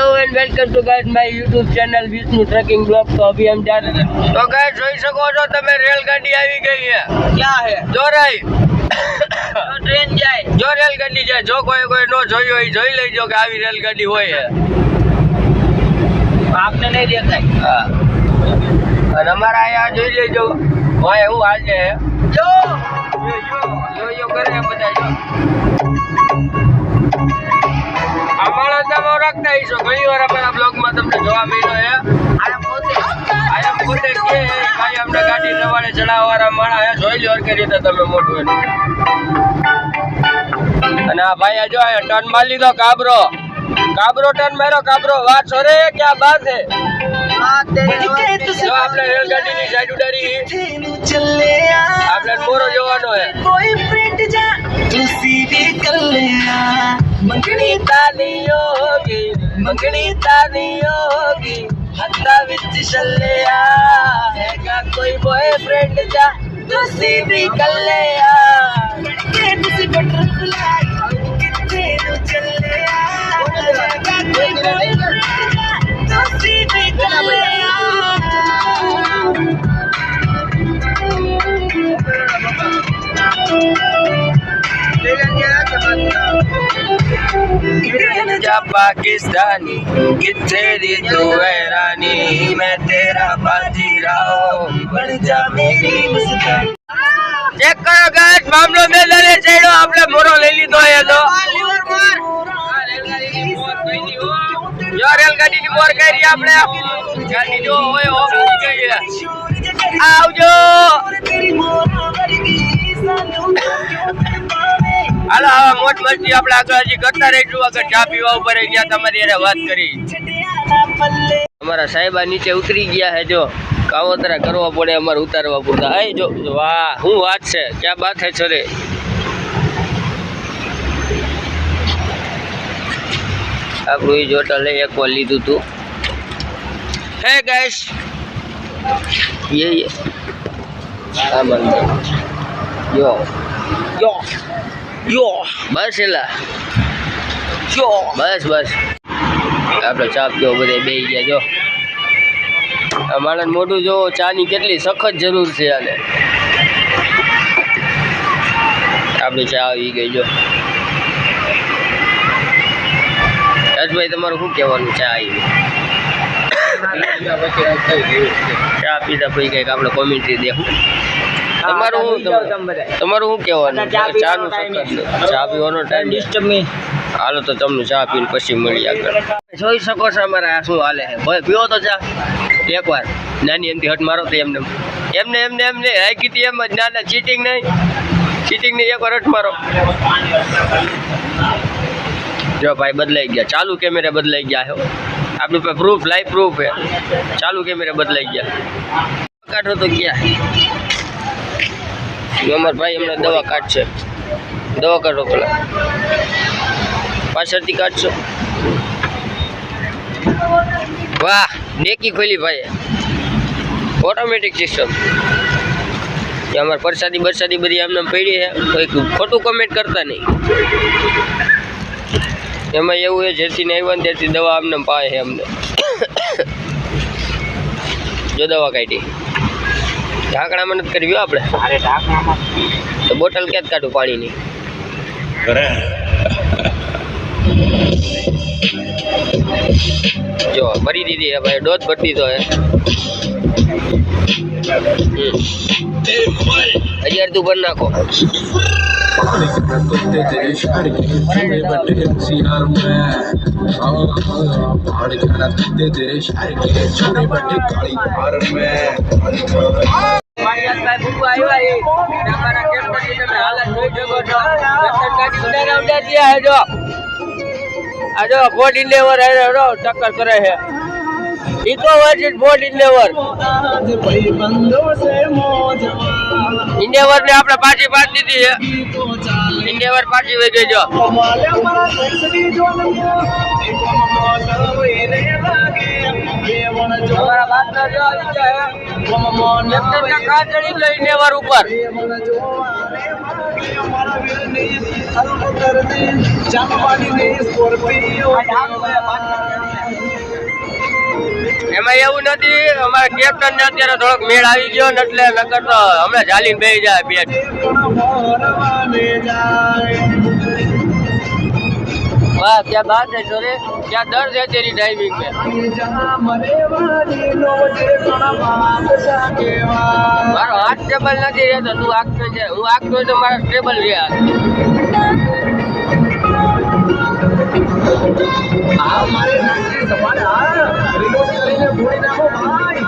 Hello and welcome to guys my YouTube channel Vishnu trekking blog. तो अभी हम जा रहे हैं। तो गाइस જોઈ શકો છો તમે રેલગાડી આવી ગઈ છે। क्या है જોરાઈ તો ટ્રેન જાય જો રેલગાડી જાય જો કોઈ નો જોઈ હોય જોઈ લેજો કે આવી રેલગાડી હોય છે। આપને નહીં દેખાય હા અને અમારા અહીંયા જોઈ લેજો હોય હું હાલ છે જો यो करे બધા જો અમારા તમે રાખતા હશો ઘણી વાર આપણા બ્લોગમાં તમને જોવા મળ્યો છે। આયા પોતે કે ભાઈ અમને ગાડી સવારે ચડાવવાના માણા હે જોઈ લ્યો કે રીતે તમે મોટું અને આ ભાઈ જો આ ટર્ન મારી લીધો કાબરો ટર્ન માર્યો કાબરો વાત છોરે ક્યાં બાત હે જો આપણે રેલગાડીની સાઈડ ઉડાડી આપણે મોરો જોવાનો હે કોઈ ફ્રેન્ડ જા તું સીધી કર લે મંગણી તાની હોગી હત્તા વિચ ચલ્યા હેગા કોઈ બોયફ્રેન્ડ જા તું સીધી કર લે કે તુસી બટરફ્લાય કિત્તે નું ચલ્યા હેગા કોઈ બોયફ્રેન્ડ જા તું સીધી કર લે पाकिस्तानी कितने तू हैरानी मैं तेरा बाजीराव बन जा मेरी मुस्कान। चेक करो गाइस मामलो में लड़े चढ़ो आपने मोरो ले ली तो है तो जो रेलगाड़ी की मोर कह रही आपने गाड़ी जो होए हो गई है आओ जो હાલો હવે મોજ મસ્તી આપણે આગળ હજી કરતા રહીશું। આગળ ચા પીવા ઉપર ગયા તમારી એને વાત કરી અમારા સાહેબા નીચે ઉતરી ગયા હે જો કાવતરા કરવા પડે અમારે ઉતારવા પડતા આય જો વાહ શું વાત છે ક્યાં બાત હે છોરે આપણું એ હોટલ એક વાર લીધું તું હે ગાઈસ ये આ મંદિર યો બસ એલા બસ આપણે ચા પીવો બધે બેસી ગયા જો આ માણસ મોઢું જો ચાની કેટલી સખત જરૂર છે આને આપણી ચા આવી ગઈ જો રાજભાઈ તમારું શું કહેવાનું ચા આવી ચા પીતા પછી કંઈક આપણે કોમેન્ટ્રી દેવું તમારું શું કહેવાનું ચાનું ચા પીવાનો ટાઈમ ડિસ્ટર્બ નહીં હાલો તો તમને ચા પીને પછી મળી આગળ જોઈ શકો છો અમારે આ શું હાલે છે ભાઈ પીવો તો ચા એકવાર નાની એમથી હટ મારો તો એમને હાકી હતી એમ જ ના ચીટિંગ નહીં એકવાર હટ મારો જો ભાઈ બદલાઈ ગયા ચાલુ કેમેરે બદલાઈ ગયા હો આપણી પાસે પ્રૂફ લાઈવ પ્રૂફ હે ચાલુ કેમેરે બદલાઈ ગયા કાઢો તો ગયા અમાર ભાઈ હમણાં દવા કાઢશે દવા કાઢો પેલા પાછળથી કાઢશો વાહ ડેકી ખોલી ભાઈ ઓટોમેટિક સિસ્ટમ અમારે પરસાદી બધી આમને પડી છે કોઈ ખોટું કમેન્ટ કરતા નહીં એમાં એવું છે જેથી ને આવ્યા ને ત્યાંથી દવા આમને પાય છે અમને જો દવા કાઢી ઢાંકણામાં નથી કરવી આપણે તો બોટલ ક્યાં કાઢું પાણીની જો ભરી દીધી હે ભાઈ ડોઝ ભરી દીધો હે 1000 તું ભર નાખો બોર્ડ ઇન્ડેવર ટક્કર કરે છે ઇકો વર્સિસ બોર્ડ ઇન્ડેવર ઇન્ડેવર ને આપણે પાછી દીધી છે ઇન્ડેવર પાછી વહી ગઈ જો हमारा बात कर जो क्या है लेफ्ट का कार चढ़ी लो इन्हेवर ऊपर એમાં એવું નથી, અમારા કેપ્ટન ને અત્યારે થોડોક મેળ આવી ગયો ને એટલે નકર તો હમણાં ઝાલીને બેસી જાય બેટ. वाह क्या बात है छोरे, क्या दर्द है तेरी ड्राइविंग में. मारो हाथ स्टेबल नहीं रहता, तू आगतो है, હું આગતો હોય તો મારા સ્ટેબલ રહ્યા. આ મારે નાખી તમારે આ રિમોટ કરીને ભૂલી નાખો ભાઈ.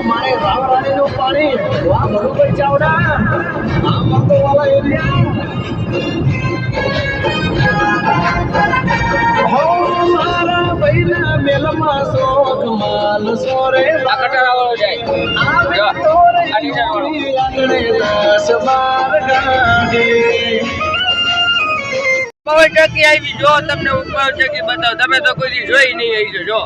મારે રાવરાણી નું પાણી વાહ બરોબર ચાવડા આ મંગો વાળા એરિયા હો મારા બૈના મેલમાં શોખ માલ સોરે આ કટારા વાળો જાય જો આ નીચે વાળો આંગણે 10 12 ગાડી પવન ચક્કી આવી જો તમને હું પવન ચક્કી બતાવ તમે તો કોઈ જોઈ નહીં આવી જો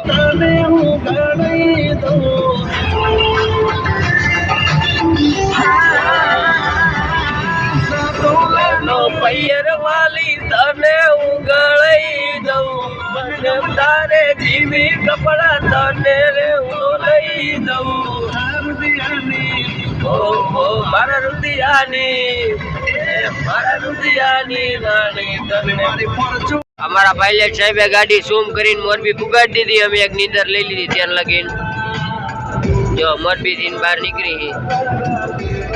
પૈયર વાલી તને ઉગળી દઉં મને તારે જીવી કપડા તને રે હું લઈ દઉં મારા રુદિયાની રાણી તને. અમારા પાયલટ સાહેબે ગાડી ઝૂમ કરીને મોરબી પુગાડી દીધી. અમે એક નીંદર લઈ લીધી ત્યાં લગીન જો મોરબી થી બહાર નીકળી.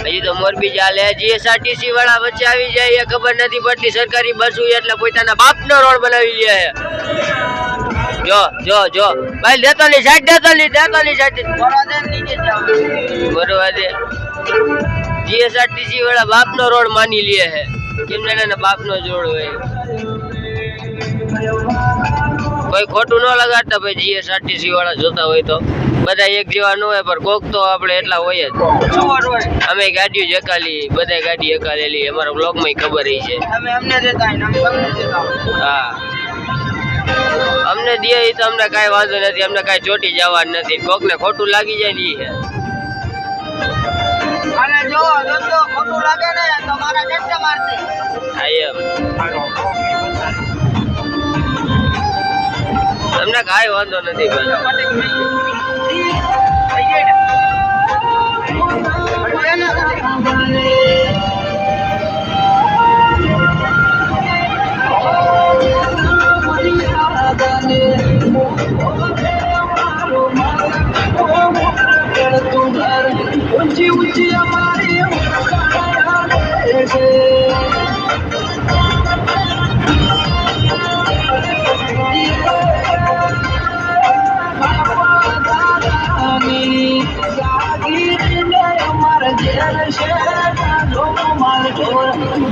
હજી તો મોરબી ચાલે. જીએસઆરટીસી વાળા વચ્ચે આવી જાય એ ખબર નથી પડતી. સરકારી બસો એટલે પોતાના બાપનો રોડ બનાવી લે. જો જો જો ભાઈ દેતો ની સાઈડ બરોબર છે. જીએસઆરટીસી વાળા બાપનો રોડ માની લે છે. કેમ ને બાપનો જોડ હોય. કોઈ ખોટું ન લગાડતા ભાઈ. જીએસઆરટીસી વાળા જોતા હોય તો બધા એક જેવા ન હોય, પણ કોક તો આપણે એટલા હોય જ. અમે ગાડીઓ જકાલી, બધા ગાડી એકાલેલી. અમારા બ્લોગમાં ખબર છે. હા અમને દે તો અમને કાંઈ વાંધો નથી. અમને કાંઈ ચોટી જવાનું નથી. કોક ને ખોટું લાગી જાય ને તમને કાંઈ વાંધો નથી ભાઈ. ઊંચી ઊંચી અમારી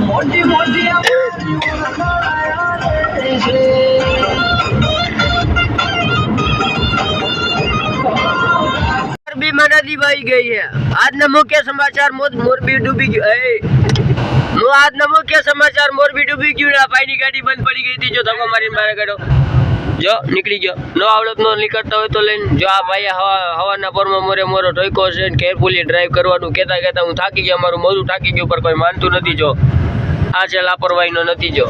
મોટી મોટી મોરબીમાં નદી વહી ગઈ છે. આજના મુખ્ય સમાચાર મોરબી ડૂબી ગયું. આજના મુખ્ય સમાચાર મોરબી ડૂબી ગયું. પાણીની ગાડી બંધ પડી ગઈ હતી. જો ધક્કો મારીને બહાર કાઢો. જો નીકળી ગયો. નો આવડત નો નીકળતા હોય તો લઈને જો આ ભાઈ હવાના પરમાં મોરો ઠોક્યો છે. કેરફુલી ડ્રાઈવ કરવાનું કહેતા હું થાકી ગયો. મારું મોઢું થાકી ગયું, પર કોઈ માનતું નથી. જો આ છે લાપરવાહીનો નતીજો.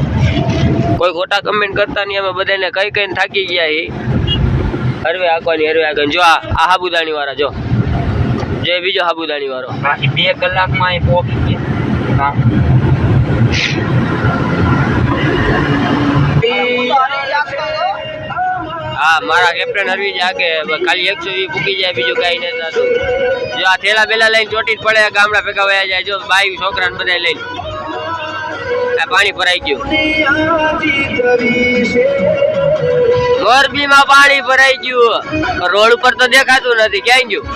કોઈ ખોટા કમેન્ટ કરતા નહીં. અમે બધાને કઈ થાકી ગયા. હરવે આંકવાની જો આ હાબુદાણી વાળા જો બીજો હાબુદાણી વાળો 2 કલાકમાં પહોંચી ગયા. હા મારા કેપ્ટન હરવી જાગે ખાલી 120 પૂકી જાય, બીજું કઈ નથી થતું. જો આ થેલા બેલા લઈને ચોટી જ પડે. ગામડા ભેગા વયા જાય. જો બાઈ છોકરાને બધા લઈને આ પાણી ભરાઈ ગયું. મોરબી માં પાણી ભરાઈ ગયું. રોડ ઉપર તો દેખાતું નથી. ક્યાંય ગયું?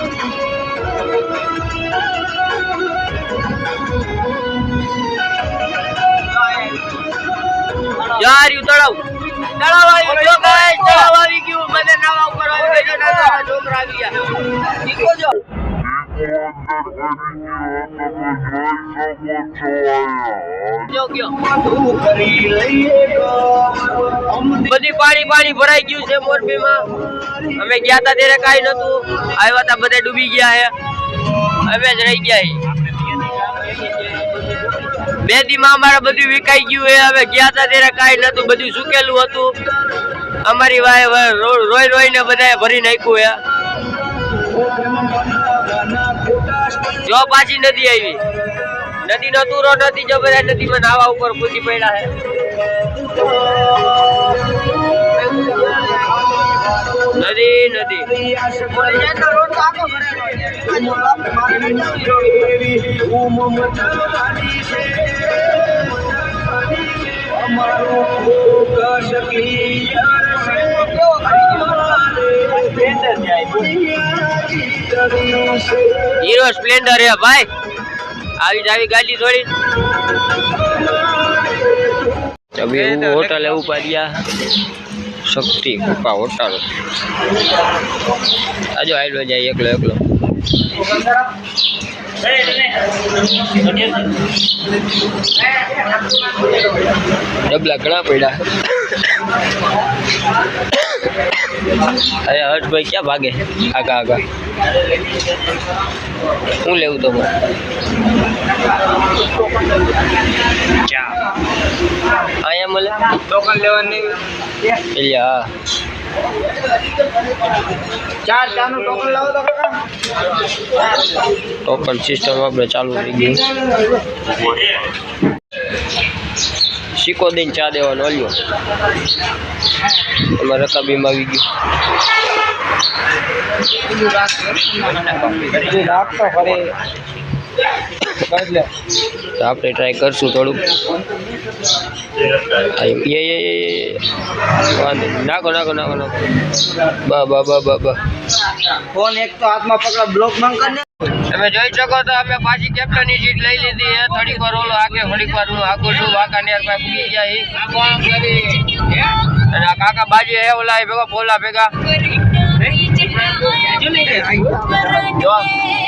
તળાવ આવી ગયું. મને નાવા ઉપર આવી ગયો. છોકરા આવી ગયા. બધી પાણી ભરાઈ ગયું છે મોરબી માં. અમે ગયા તા ત્યારે કઈ નતું. આવ્યા તા બધા ડૂબી ગયા. અમે જ રહી ગયા. 2 દીમાં અમારે બધું વિકાઈ ગયું હે હવે ગયા તા ત્યારે કાઈ નતું બધું સુકેલું હતું અમારી વાય રોય રોઈને બધાએ ભરી નાખ્યું હે જો પાછી નદી આવી નદી નો તૂરો નથી જો બધા નદીમાં નાવા ઉપર કૂદી પડ્યા હે નદી નદી हीरो स्प्लेंडर है भाई આવી જાવી ગાડી થોડી અભી वो होटल है ऊपर दिया शक्ति कुपा होटल आजो आइलो जाए एकलो एकलो डबला घना पड़ा अरे हर्ष भाई क्या भागे आगा आगा हूँ लेव तो क्या आया मले टोकन लेवा नहीं हाँ 4 નું ટોકન લાવો તો કાકા ટોકન સિસ્ટમ આપણે ચાલુ થઈ ગઈ સિક્કો દઈને ચા દેવાનો ઓલ્યો અમારે રકાબીમાં આવી ગયું તો આપણે ટ્રાય કરશું થોડુંક નાખો નાખો નાખો નાખો બા ફોન એક તો હાથમાં પકડા બ્લોક માં કરીને તમે જોઈ શકો તો અમે પાછી કેપ્ટનની સીટ લઈ લીધી હે થોડીક વાર ઓલો આગે થોડીક વાર હું આગળ છું વાંકાનેર પાસે પૂગી ગયા અને આ કાકા બાજી હે ઓલા ભેગા બોલા ભેગા જો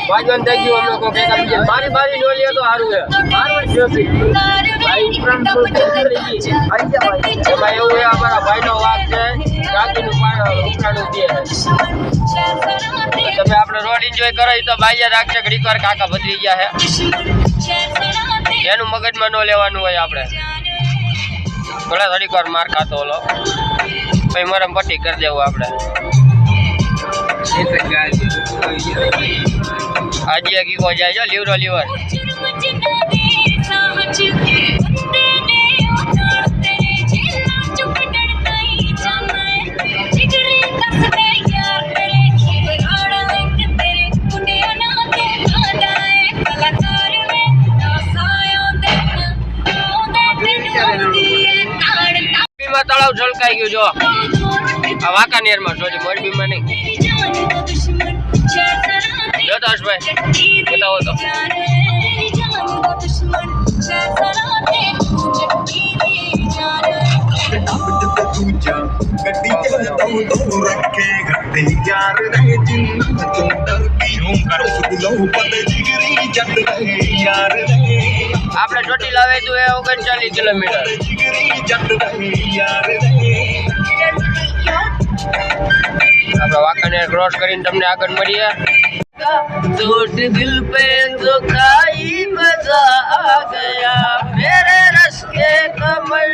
બાજન થઈ ગયું અમે કો ભેગા બીજે મારી મારી નો લે તો સારું હે ભાઈ ઉપરાંત તો આવી જા ભાઈ એમાં એવું હે અમારા ભાઈનો વાક છે કાકીનું પાણી ઉપરાણું દે તમે આપણે રોડ એન્જોય કરો તો બાજે રાખશે ઘડીક વાર કાકા બદલી ગયા હે એનું મગજમાં ન લેવાનું હોય આપણે થોડા થોડીક વાર માર ખાતો ઓલો પછી મરમ પટ્ટી કરી દેવું આપણે આજે કીકો જાય જો લીવરો લીવર તળાવ છલકાઈ ગયું જો આ વાંકાનેર માં સોરી મોરબી માં નહીં જો તો હર્ષભાઈ બતાવો તો આપણે ચોટી લાવે તો 39 કિલોમીટર આપણે વાંકાનેર ક્રોસ કરીને તમને આગળ મળીએ टूट दिल पे तो खाई मजा आ गया मेरे रस के कमर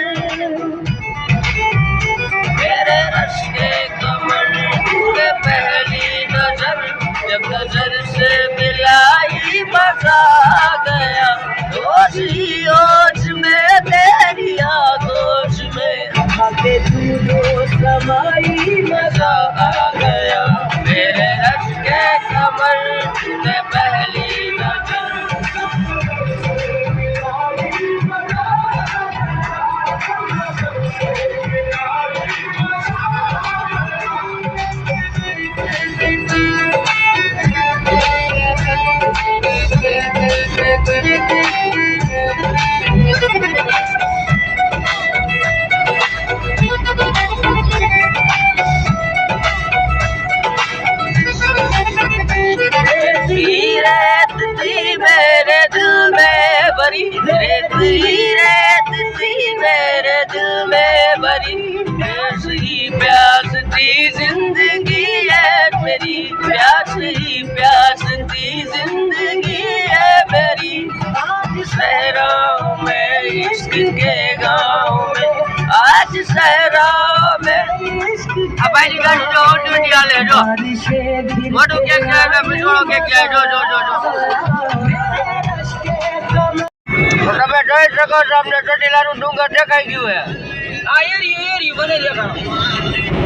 के पहली नजर जब नजर से मिलाई मजा आ गया होश ही होश में तेरी आगोश में आके तू जो समाई मजा आ गया मेरे रस के कमर से पहली नजर रेत सी मेरे दिल में भरी प्यास ही प्यास थी जिंदगी है मेरी प्यास ही प्यास थी जिंदगी है मेरी आज सहराओं में સહેરા મે આ ભાઈની ગાડી જો ઓડી હાલે જો મોટું કેક છે ને બિજોળો કેક છે જો તમે જોઈ શકો છો અમને ચોટીલાનું ડુંગર દેખાઈ ગયું છે આ એરી બને દેખાડો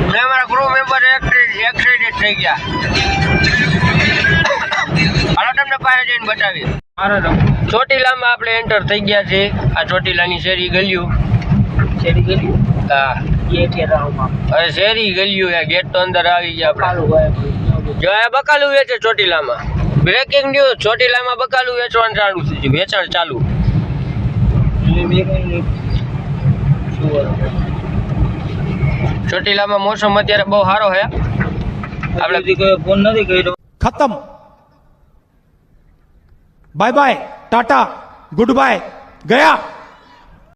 મેં અમારા ક્રૂ મેમ્બર એક્સિડન્ટ થઈ ગયા હાલો તમને પાસે જઈને બતાવીએ ચોટીલામાં આપણે એન્ટર થઈ ગયા છે આ ચોટીલાની શેરી ગલ્યું હા અરે શેરી ગલ્યું ગેટ તો અંદર આવી ગયા આપણે જો આ બકાલું વેચે ચોટીલામાં બ્રેકિંગ ન્યૂઝ ચોટીલામાં બકાલું વેચવાનું ચાલુ છે વેચાણ ચાલુ ચોટીલામાં મોસમ અત્યારે બહુ સારો છે આપણે ફોન નથી કર્યો खत्म bye bye tata goodbye गया